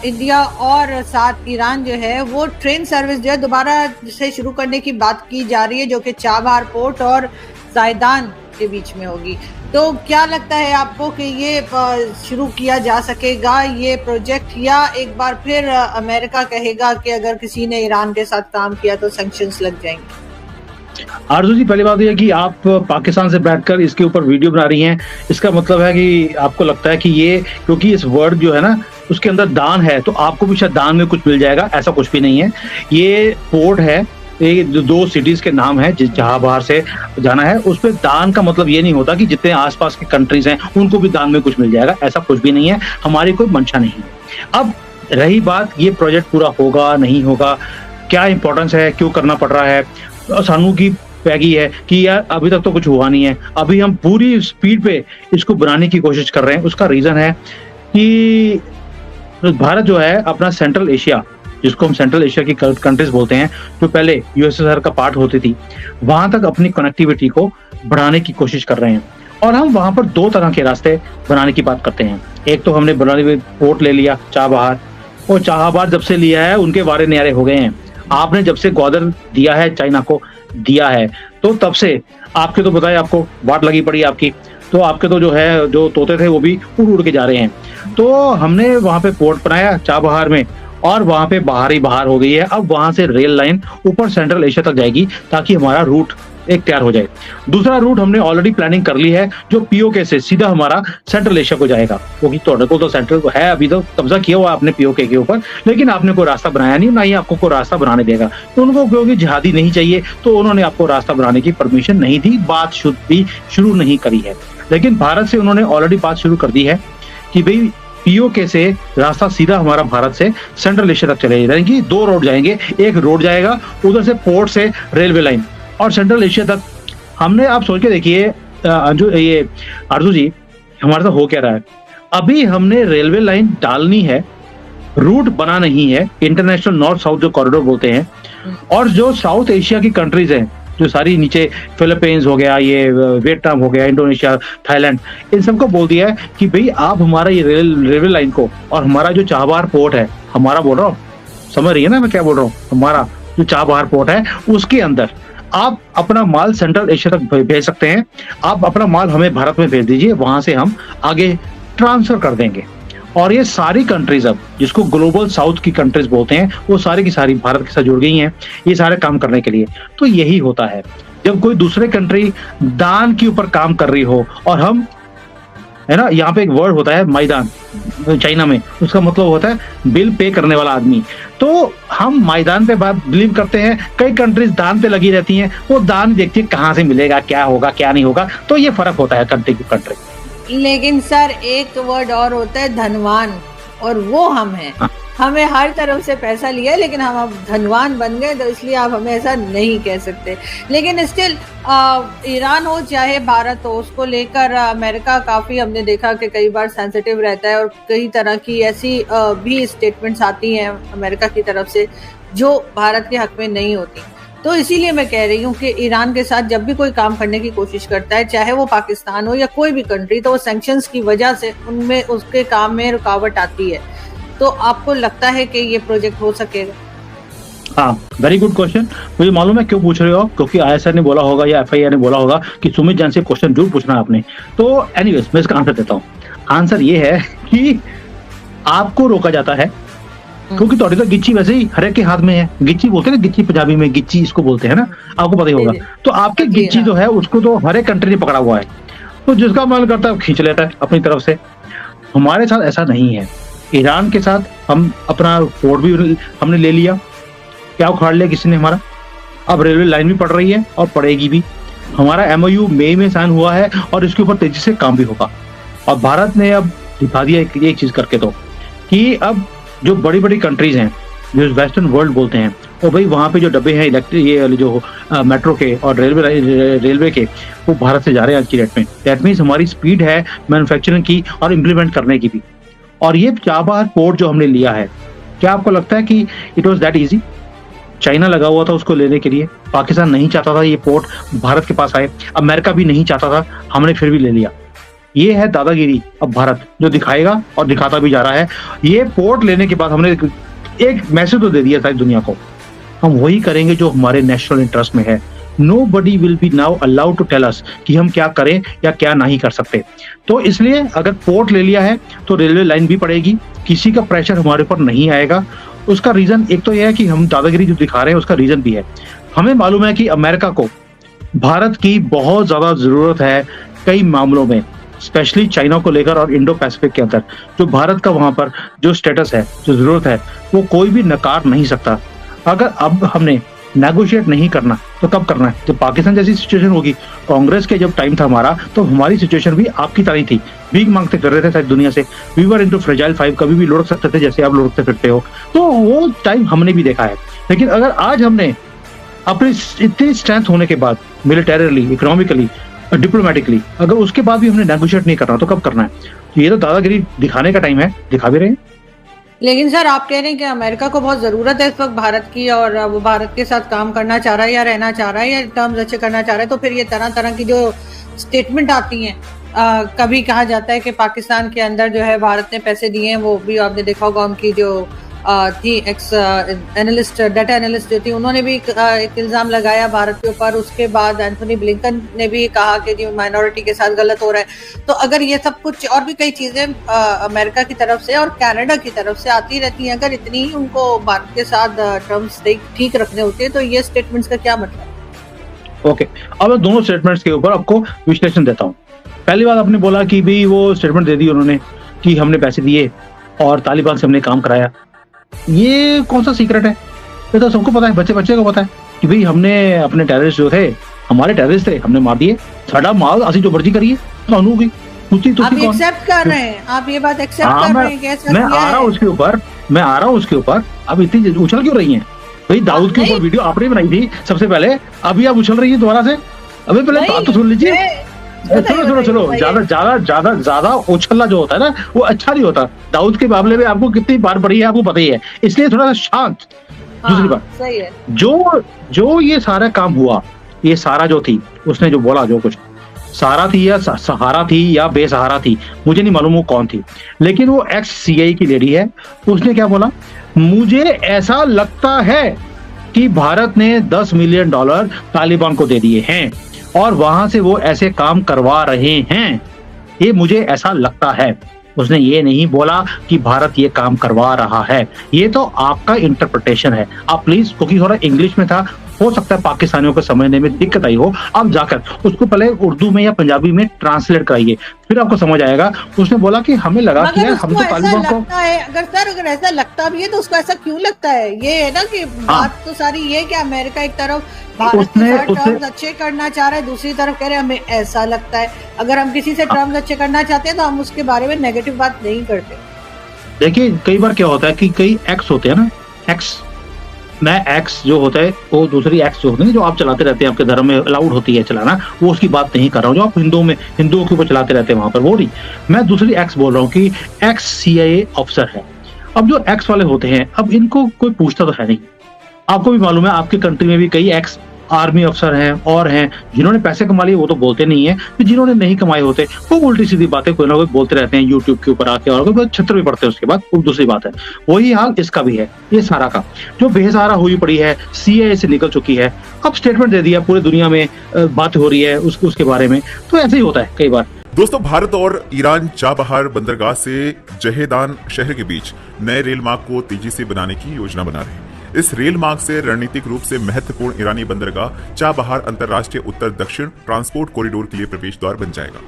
India और साथ Iran जो है वो ट्रेन सर्विस जो है दोबारा से शुरू करने की बात की जा रही है, जो कि चाबहार पोर्ट और ज़ायदान के बीच में होगी। तो क्या लगता है आपको कि ये शुरू किया जा सकेगा ये प्रोजेक्ट, या एक बार फिर अमेरिका कहेगा कि अगर किसी ने ईरान के साथ काम किया तो सैंक्शंस लग जाएंगे? आरजू जी, पहली बात यह कि आप पाकिस्तान से बैठकर इसके ऊपर वीडियो बना रही हैं, इसका मतलब है कि आपको लगता है कि ये, क्योंकि इस वर्ड जो है ना उसके अंदर दान है, तो आपको भी शायद दान में कुछ मिल जाएगा। ऐसा कुछ भी नहीं है। ये पोर्ट है, ये 2 सिटीज के नाम है जहां बाहर से जाना है, उस पर दान का मतलब ये नहीं होता कि जितने आसपास के कंट्रीज हैं उनको भी दान में कुछ मिल जाएगा। ऐसा कुछ भी नहीं है, हमारी कोई मंशा नहीं है। अब रही बात ये प्रोजेक्ट पूरा होगा नहीं होगा, क्या इंपॉर्टेंस है, क्यों करना पड़ रहा है, सानू की पैगी है कि यार अभी तक तो कुछ हुआ नहीं है, अभी हम पूरी स्पीड पे इसको बनाने की कोशिश कर रहे हैं। उसका रीजन है कि भारत जो है अपना सेंट्रल एशिया, जिसको हम सेंट्रल एशिया की कंट्रीज बोलते हैं, जो पहले यूएसएसआर का पार्ट होती थी, वहां तक अपनी कनेक्टिविटी को बढ़ाने की कोशिश कर रहे हैं। और हम वहां पर 2 तरह के रास्ते बनाने की बात करते हैं। एक तो हमने बनाने में पोर्ट ले लिया चाबहार, और चाबहार जब से लिया है उनके वारे न्यारे हो गए हैं। आपने जब से ग्वादर दिया है, चाइना को दिया है, तो तब से आपके तो बताए आपको वाट लगी पड़ी आपकी, तो आपके तो जो है जो तोते थे वो भी उड़ के जा रहे हैं। तो हमने वहां पे पोर्ट बनाया चाबहार में, और वहां पे बाहर ही बाहर हो गई है। अब वहां से रेल लाइन ऊपर सेंट्रल एशिया तक जाएगी ताकि हमारा रूट एक तैयार हो जाए। दूसरा रूट हमने ऑलरेडी प्लानिंग कर ली है, जो पीओके से सीधा हमारा सेंट्रल एशिया को जाएगा, क्योंकि थोड़े को तो सेंट्रल को है, अभी तो कब्जा किया हुआ आपने पीओके के ऊपर, लेकिन आपने कोई रास्ता बनाया नहीं, ना ही आपको कोई रास्ता बनाने देगा। तो उनको क्योंकि जिहादी नहीं चाहिए, तो उन्होंने आपको रास्ता बनाने की परमिशन नहीं दी, बात भी शुरू नहीं करी है। लेकिन भारत से उन्होंने ऑलरेडी बात शुरू कर दी है कि भाई पीओके से रास्ता सीधा हमारा भारत से सेंट्रल एशिया तक चलेगा, यानी कि 2 रोड जाएंगे। एक रोड जाएगा उधर से पोर्ट से रेलवे लाइन और सेंट्रल एशिया तक। हमने, आप सोच के देखिए जो ये आरजू जी, हमारे साथ हो क्या रहा है। अभी हमने रेलवे लाइन डालनी है, रूट बना नहीं है, इंटरनेशनल नॉर्थ साउथ जो कॉरिडोर बोलते हैं, और जो साउथ एशिया की कंट्रीज हैं, जो सारी नीचे फिलीपींस हो गया, ये वियतनाम हो गया, इंडोनेशिया, थाईलैंड, इन सबको बोल दिया है कि भाई आप हमारा ये रेलवे लाइन को, और हमारा जो चाबहार पोर्ट है, हमारा बोल रहा हूँ, समझ रही है ना मैं क्या बोल रहा हूँ, हमारा जो चाबहार पोर्ट है उसके अंदर आप अपना माल सेंट्रल एशिया तक भेज सकते हैं। आप अपना माल हमें भारत में भेज दीजिए, वहां से हम आगे ट्रांसफर कर देंगे। और ये सारी कंट्रीज अब, जिसको ग्लोबल साउथ की कंट्रीज बोलते हैं, वो सारी की सारी भारत के साथ जुड़ गई हैं ये सारे काम करने के लिए। तो यही होता है जब कोई दूसरे कंट्री दान के ऊपर काम कर रही हो, और हम, है ना, यहाँ पे एक वर्ड होता है मैदान चाइना में, उसका मतलब होता है बिल पे करने वाला आदमी। तो हम मैदान पे बात बिलीव करते हैं, कई कंट्रीज दान पे लगी रहती हैं, वो दान देखती है कहाँ से मिलेगा, क्या होगा क्या नहीं होगा। तो ये फर्क होता है कंट्री टू कंट्री। लेकिन सर एक वर्ड और होता है धनवान, और वो हम हैं। हमें हर तरफ से पैसा लिया, लेकिन हम अब धनवान बन गए, तो इसलिए आप हमें ऐसा नहीं कह सकते। लेकिन स्टिल ईरान हो चाहे भारत हो, उसको लेकर अमेरिका काफ़ी, हमने देखा कि कई बार सेंसिटिव रहता है, और कई तरह की ऐसी भी स्टेटमेंट्स आती हैं अमेरिका की तरफ से जो भारत के हक में नहीं होती। तो इसीलिए मैं कह रही हूँ कि ईरान के साथ जब भी कोई काम करने की कोशिश करता है, चाहे वो पाकिस्तान हो या कोई भी कंट्री, तो वो सैंक्शंस की वजह से उनमें, उसके काम में रुकावट आती है। तो आपको लगता है कि ये प्रोजेक्ट हो सकेगा? हाँ, वेरी गुड क्वेश्चन। मुझे मालूम है क्यों पूछ रहे हो, क्योंकि आईएसआर ने बोला होगा या एफआईआर ने बोला होगा कि सुमित जैन से क्वेश्चन जरूर पूछना आपने। तो एनीवेज मैं इसका आंसर देता हूँ। आंसर ये है कि आपको रोका जाता है क्योंकि थोड़ी तो गिच्ची वैसे ही हर एक के हाथ में है। गिच्ची बोलते हैं ना, गिच्ची पंजाबी में गिच्ची इसको बोलते हैं ना, आपको पता ही होगा। तो आपके गिच्ची जो है उसको तो हर एक कंट्री ने पकड़ा हुआ है, तो जिसका मन करता है खींच लेता है अपनी तरफ से। हमारे साथ ऐसा नहीं है। ईरान के साथ हम अपना पोर्ट भी हमने ले लिया, क्या उखाड़ लिया किसी ने हमारा। अब रेलवे लाइन भी पड़ रही है और पड़ेगी भी। हमारा एमओयू मई में साइन हुआ है और इसके ऊपर तेजी से काम भी होगा। और भारत ने अब दिखा दिया एक चीज करके तो, कि अब जो बड़ी बड़ी कंट्रीज हैं जो वेस्टर्न वर्ल्ड बोलते हैं, और भाई वहाँ पे जो डब्बे हैं इलेक्ट्रिक, ये जो मेट्रो के और रेलवे के, वो भारत से जा रहे हैं आज की डेट में। दैट मीन्स हमारी स्पीड है मैन्युफैक्चरिंग की और इम्प्लीमेंट करने की भी। और ये चाबहार पोर्ट जो हमने लिया है, क्या आपको लगता है कि it was that easy? China लगा हुआ था उसको लेने के लिए, पाकिस्तान नहीं चाहता था ये पोर्ट भारत के पास आए, अमेरिका भी नहीं चाहता था, हमने फिर भी ले लिया। ये है दादागिरी अब भारत जो दिखाएगा और दिखाता भी जा रहा है। ये पोर्ट लेने के बाद हमने एक मैसेज तो दे दिया सारी दुनिया को, हम वही करेंगे जो हमारे नेशनल इंटरेस्ट में है। Nobody will be now allowed to tell us कि हम क्या करें या क्या नहीं कर सकते। तो इसलिए अगर पोर्ट ले लिया है तो रेलवे लाइन भी पड़ेगी, किसी का प्रेशर हमारे ऊपर नहीं आएगा। उसका रीजन एक तो यह है कि हम दादागिरी जो दिखा रहे हैं उसका रीजन भी है। हमें मालूम है कि अमेरिका को भारत की बहुत ज्यादा जरूरत है कई मामलों में, स्पेशली चाइना को लेकर और इंडो पैसिफिक के अंदर जो भारत का वहां पर जो स्टेटस है, जो जरूरत है, वो कोई भी नकार नहीं सकता। अगर अब हमने नेगोशिएट नहीं करना तो कब करना है? जब पाकिस्तान जैसी सिचुएशन होगी। कांग्रेस के जब टाइम था हमारा तो हमारी सिचुएशन भी आपकी तरह ही थी, भीख मांगते कर रहे थे सारी दुनिया से। वी वर इनटू फ्रेजाइल 5, कभी भी लुढ़क सकते थे जैसे आप लुढ़कते फिरते हो। तो वो टाइम हमने भी देखा है। लेकिन अगर आज हमने अपनी इतनी स्ट्रेंथ होने के बाद, मिलिटरीली, इकोनॉमिकली, डिप्लोमेटिकली, अगर उसके बाद भी हमने नेगोशिएट नहीं करना तो कब करना है? तो ये तो दादागिरी दिखाने का टाइम है, दिखा भी रहे हैं। लेकिन सर आप कह रहे हैं कि अमेरिका को बहुत जरूरत है इस वक्त भारत की, और वो भारत के साथ काम करना चाह रहा है या रहना चाह रहा है या टर्म्स अच्छे करना चाह रहा है, तो फिर ये तरह तरह की जो स्टेटमेंट आती हैं, कभी कहा जाता है कि पाकिस्तान के अंदर जो है भारत ने पैसे दिए हैं। वो भी आपने देखा होगा, उनकी जो थी एक्स एनालिस्ट, डाटा एनालिस्ट जो थी, उन्होंने भी एक इल्जाम लगाया भारत के ऊपर। उसके बाद एंथोनी ब्लिंकन ने भी कहा कि जी माइनॉरिटी के साथ गलत हो रहा है। तो अगर ये सब कुछ और भी कई चीजें अमेरिका की तरफ से और कनाडा की तरफ से आती रहती हैं, अगर इतनी ही उनको भारत के साथ टर्म्स ठीक रखने होते हैं, तो ये स्टेटमेंट्स का क्या मतलब है? ओके, अब मैं दोनों स्टेटमेंट्स के ऊपर आपको विश्लेषण देता हूँ। पहली बात, आपने बोला कि भाई वो स्टेटमेंट दे दी उन्होंने कि हमने पैसे दिए और तालिबान से हमने काम कराया। ये कौन सा सीक्रेट है? ये तो सबको पता है, बच्चे बच्चे को पता है कि भाई हमने अपने टेररिस्ट जो थे, हमारे टेररिस्ट थे, हमने मार दिए। साडा माल असि जो मर्जी करिए, कानून की आप एक्सेप्ट कर रहे हैं, आप ये बात एक्सेप्ट कर रहे हैं कि ऐसा मैं आ रहा हूँ उसके ऊपर। अब इतनी उछल क्यों रही हैं भाई? दाऊद के ऊपर वीडियो आपने बनाई थी सबसे पहले, अभी आप उछल रही है दोबारा से। अभी पहले बात तो सुन लीजिए। चलो ज्यादा उछलना जो होता है ना, वो अच्छा नहीं होता। दाऊद के मामले में आपको कितनी बार पड़ी है आपको पता ही है, इसलिए थोड़ा सा शांत। दूसरी बात, सही है, जो ये सारा काम हुआ, ये सारा जो थी, उसने जो बोला, जो कुछ सारा थी या सहारा थी या बेसहारा थी, मुझे नहीं मालूम वो कौन थी, लेकिन वो XCI की लेडी है। उसने क्या बोला? मुझे ऐसा लगता है कि भारत ने $10 मिलियन तालिबान को दे दिए हैं और वहां से वो ऐसे काम करवा रहे हैं, ये मुझे ऐसा लगता है। उसने ये नहीं बोला कि भारत ये काम करवा रहा है। ये तो आपका इंटरप्रिटेशन है। आप प्लीज, क्योंकि थोड़ा इंग्लिश में था, हो सकता है पाकिस्तानियों को समझने में दिक्कत आई हो, आप जाकर उसको पहले उर्दू में या पंजाबी में ट्रांसलेट कराइए, फिर आपको समझ आएगा। उसने बोला कि हमें लगा कि यार हम तो तालिबान को, अगर ऐसा लगता भी है तो उसको ऐसा क्यों लगता है? ये है ना कि बात तो सारी ये कि अमेरिका एक तरफ भारत के साथ टर्म्स अच्छे करना चाह रहा है, दूसरी तरफ कह रहे हैं हमें ऐसा लगता है। अगर हम किसी से टर्म्स अच्छे करना चाहते हैं तो हम उसके बारे में नेगेटिव बात नहीं करते। देखिए कई बार क्या होता है कि कई एक्स होते हैं ना, एक्स जो होता है वो दूसरी एक्स जो होती है जो आप चलाते रहते हैं, आपके धर्म में अलाउड होती है चलाना, वो उसकी बात नहीं कर रहा हूँ। जो आप हिंदुओं के ऊपर चलाते रहते हैं वहां पर, वो नहीं, मैं दूसरी एक्स बोल रहा हूँ कि XCI ऑफिसर है। अब जो एक्स वाले होते हैं, अब इनको कोई पूछता तो है नहीं। आपको भी मालूम है आपकी कंट्री में भी कई एक्स आर्मी अफसर हैं और हैं जिन्होंने पैसे कमा लिए, वो तो बोलते नहीं है। तो जिन्होंने नहीं कमाए होते वो उल्टी सीधी बातें कोई ना कोई बोलते रहते हैं यूट्यूब के ऊपर आके, और कोई छत्र भी पड़ते हैं उसके बाद, वो दूसरी बात है। वही हाल इसका भी है। ये सारा का जो बेसहारा हुई पड़ी है, CIA से निकल चुकी है, अब स्टेटमेंट दे दिया, पूरी दुनिया में बात हो रही है उसके बारे में। तो ऐसे ही होता है कई बार। दोस्तों, भारत और ईरान चाबहार बंदरगाह से जहेदान शहर के बीच नए रेल मार्ग को तेजी से बनाने की योजना बना रहे हैं। इस रेल मार्ग से रणनीतिक रूप से महत्वपूर्ण ईरानी बंदरगाह चाबहार अंतर्राष्ट्रीय उत्तर दक्षिण ट्रांसपोर्ट कॉरिडोर के लिए प्रवेश द्वार बन जाएगा।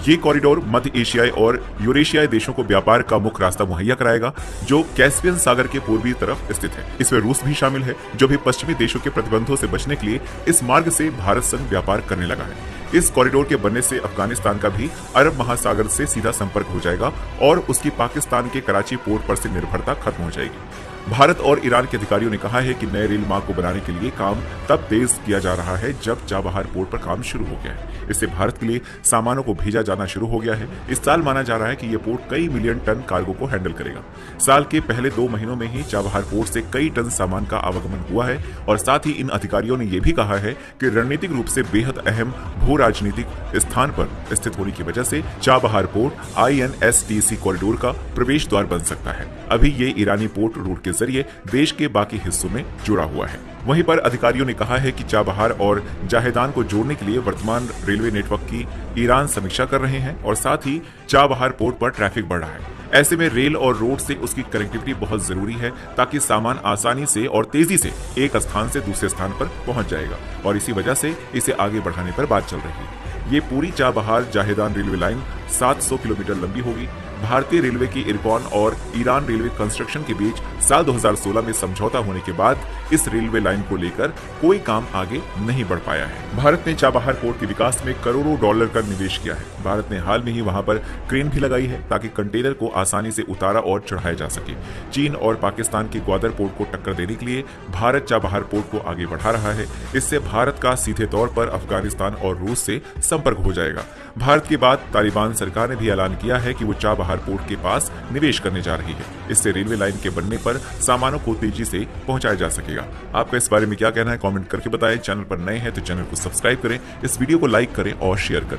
ये कॉरिडोर मध्य एशियाई और यूरेशियाई देशों को व्यापार का मुख्य रास्ता मुहैया कराएगा, जो कैस्पियन सागर के पूर्वी तरफ स्थित है। इसमें रूस भी शामिल है, जो भी पश्चिमी देशों के प्रतिबंधों से बचने के लिए इस मार्ग से भारत संग व्यापार करने लगा है। इस कॉरिडोर के बनने से अफगानिस्तान का भी अरब महासागर से सीधा संपर्क हो जाएगा और उसकी पाकिस्तान के कराची पोर्ट पर से निर्भरता खत्म हो जाएगी। भारत और ईरान के अधिकारियों ने कहा है कि नए रेल मार्ग को बनाने के लिए काम तब तेज किया जा रहा है जब चाबहार पोर्ट पर काम शुरू हो गया है। इससे भारत के लिए सामानों को भेजा जाना शुरू हो गया है। इस साल माना जा रहा है कि यह पोर्ट कई मिलियन टन कार्गो को हैंडल करेगा। साल के पहले 2 महीनों में ही चाबहार पोर्ट से कई टन सामान का आवागमन हुआ है और साथ ही इन अधिकारियों ने यह भी कहा है कि रणनीतिक रूप से बेहद अहम भू राजनीतिक स्थान पर स्थित होने की वजह से चाबहार पोर्ट INSTC कॉरिडोर का प्रवेश द्वार बन सकता है। अभी ये ईरानी पोर्ट रूट के जरिए देश के बाकी हिस्सों में जुड़ा हुआ है। वहीं पर अधिकारियों ने कहा है कि चाबहार और जाहेदान को जोड़ने के लिए वर्तमान रेलवे नेटवर्क की ईरान समीक्षा कर रहे हैं और साथ ही चाबहार पोर्ट पर ट्रैफिक बढ़ रहा है। ऐसे में रेल और रोड से उसकी कनेक्टिविटी बहुत जरूरी है ताकि सामान आसानी से और तेजी से एक स्थान से दूसरे स्थान पर पहुंच जाएगा और इसी वजह से इसे आगे बढ़ाने पर बात चल रही है। ये पूरी Chabahar Zahedan railway line 700 kilometre लंबी होगी। भारतीय रेलवे की इरकॉन और ईरान रेलवे कंस्ट्रक्शन के बीच साल 2016 में समझौता होने के बाद इस रेलवे लाइन को लेकर कोई काम आगे नहीं बढ़ पाया है। भारत ने चाबहार पोर्ट के विकास में करोड़ों डॉलर का निवेश किया है। भारत ने हाल में ही वहां पर क्रेन भी लगाई है ताकि कंटेनर को आसानी से उतारा और चढ़ाया जा सके। चीन और पाकिस्तान के ग्वादर पोर्ट को टक्कर देने के लिए भारत चाबहार पोर्ट को आगे बढ़ा रहा है। इससे भारत का सीधे तौर पर अफगानिस्तान और रूस से संपर्क हो जाएगा। भारत के बाद तालिबान सरकार ने भी ऐलान किया है कि वो चाबहार पोर्ट के पास निवेश करने जा रही है। इससे रेलवे लाइन के बनने पर सामानों को तेजी से पहुंचाया जा सकेगा। आपका इस बारे में क्या कहना है कमेंट करके बताएं। चैनल पर नए हैं तो चैनल को सब्सक्राइब करें, इस वीडियो को लाइक करें और शेयर करें।